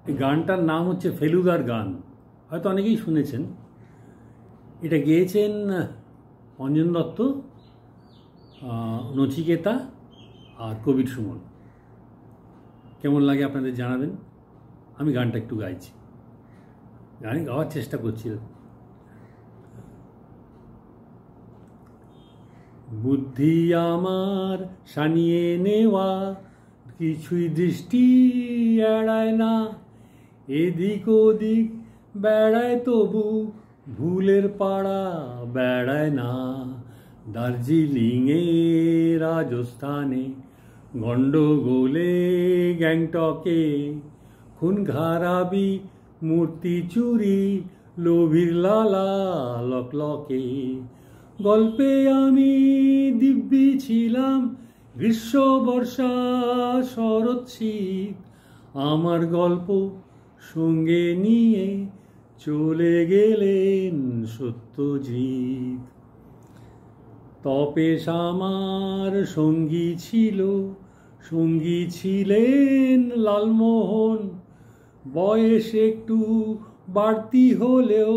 এই গানটার নাম হচ্ছে ফেলুদার গান, হয়তো অনেকেই শুনেছেন। এটা গেয়েছেন অঞ্জন দত্ত, নচিকেতা আর কবির সুমন। কেমন লাগে আপনাদের জানাবেন। আমি গানটা একটু গাইছি, গাওয়ার চেষ্টা করছি। বুদ্ধি আমার সানিয়ে নেওয়া কিছুই দৃষ্টি এড়ায় না, এদিক ওদিক বেড়ায় তবু ভুলের পাড়া বেড়ায় না। দার্জিলিংয়ে, রাজস্থানে, গন্ডগোলে, গ্যাংটকে, খুন খারাপি, মূর্তি চুরি, লোভীর লালা লকলকে। গল্পে আমি দিব্যি ছিলাম, গ্রীষ্ম বর্ষা শরৎ শীত। আমার গল্প সঙ্গে নিয়ে চলে গেলেন সত্যজিৎ। তপেশ আমার সঙ্গী ছিল, সঙ্গী ছিলেন লালমোহন। বয়স একটু বাড়তি হলেও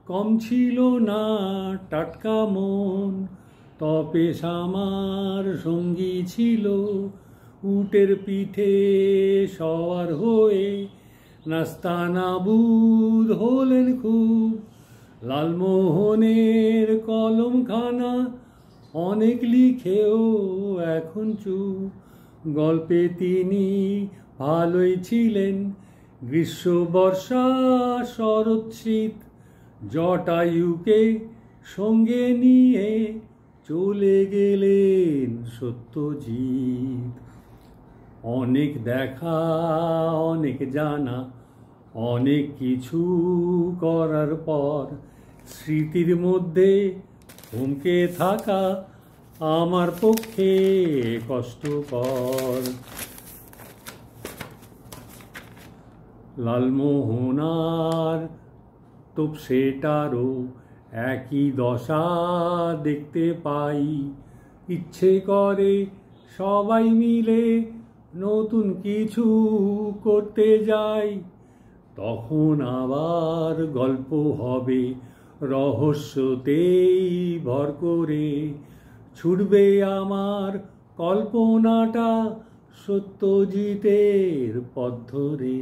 কম ছিল না টাটকা মন। তপেশ আমার সঙ্গী ছিল, উটের পিঠে সওয়ার হয়ে নাস্তানাবুদ হলেন খুব। লালমোহনের কলমখানা অনেক লিখেও এখন চুপ। গল্পে তিনি ভালোই ছিলেন, গ্রীষ্ম বর্ষা শরৎ শীত। জটায়ুকে সঙ্গে নিয়ে চলে গেলেন সত্যজিৎ। অনেক দেখা, অনেক জানা, অনেক কিছু করার পর স্মৃতির মধ্যে থমকে থাকা আমার পক্ষে কষ্টকর। লালমোহনার তোপসেটারও একই দশা দেখতে পাই। ইচ্ছে করে সবাই মিলে নতুন কিছু করতে যাই। তখন আবার গল্প হবে রহস্যতেই ভর করে। ছুটবে আমার কল্পনাটা সত্যজিতের পথ ধরে।